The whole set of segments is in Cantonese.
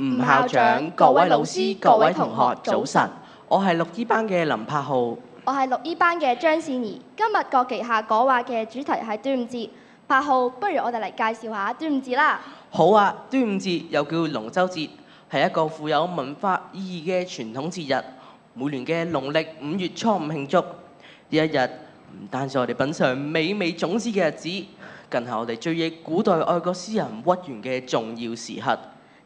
吳校長、各位老師、各位同學，早晨！我係6E班嘅林柏浩，我係6E班嘅張善怡。今日國旗下講話嘅主題係端午節。柏浩，不如我哋嚟介紹下端午節啦。好啊！端午節又叫龍舟節，係一個富有文化意義嘅傳統節日。每年嘅農曆5月初5慶祝呢一日，唔單止我哋品嚐美味粽子嘅日子，更係我哋追憶古代愛國詩人屈原嘅重要時刻。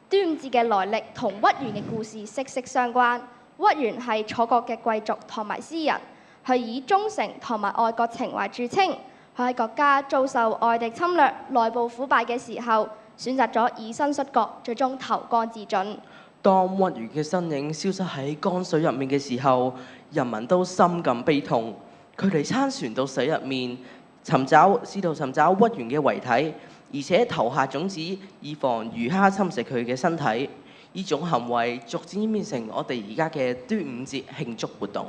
端午節嘅來歷同屈原嘅故事息息相關。屈原係楚國嘅貴族同埋詩人，佢以忠誠同埋愛國情懷著稱。佢喺國家遭受外敵侵略、內部腐敗嘅時候，選擇咗以身殉國，最終投江自盡。當屈原嘅身影消失喺江水入面嘅時候，人民都深感悲痛。佢哋撐船到水入面，試圖尋找屈原嘅遺體，而且投下種子，以防魚蝦侵蝕佢嘅身體。呢種行為逐漸演變成我哋而家嘅端午節慶祝活動。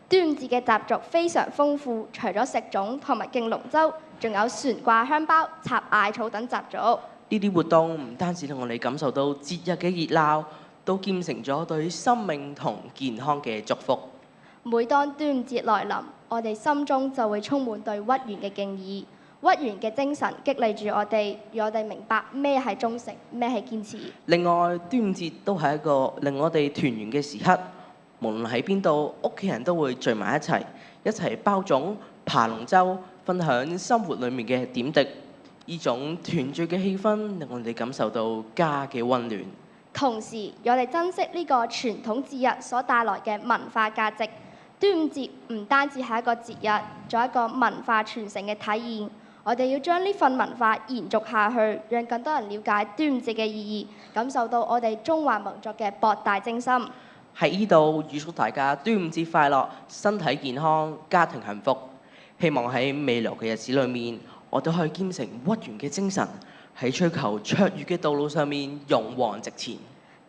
端午節嘅習俗非常豐富，除咗食粽同埋敬龍舟，仲有懸掛香包、插艾草等習俗。呢啲活動唔單止令我哋感受到節日嘅熱鬧，都兼成咗對生命同健康嘅祝福。每當端午節來臨，我哋心中就會充滿對屈原嘅敬意。屈原嘅精神激勵住我哋，讓我哋明白咩係忠誠，咩係堅持。另外，端午節都係一個令我哋團圓嘅時刻。無論喺邊度，屋企人都會聚埋一齊包粽、爬龍舟，分享生活裡面嘅點滴。呢種團聚嘅氣氛，令我哋感受到家嘅溫暖。同時，我哋珍惜呢個傳統節日所帶來嘅文化價值。端午節唔單止係一個節日，仲係一個文化傳承嘅體現。我哋要將呢份文化延續下去，讓更多人了解端午節嘅意義，感受到我哋中華民族嘅博大精深。喺呢度預祝大家端午節快樂，身體健康，家庭幸福。希望喺未來嘅日子裏面，我哋可以兼承屈原嘅精神，喺追求卓越嘅道路上面勇往直前。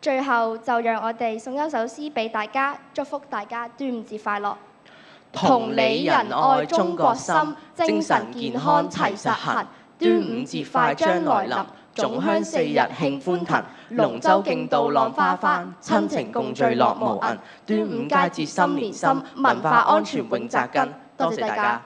最後就讓我哋送一首詩俾大家，祝福大家端午節快樂。同理仁愛中國心，精神健康齊實行。端午節快將來臨，粽香4日慶歡騰，龍舟競渡浪花翻，親情共聚樂無垠。端午佳節心連心，文化安全永紮根。多謝大家。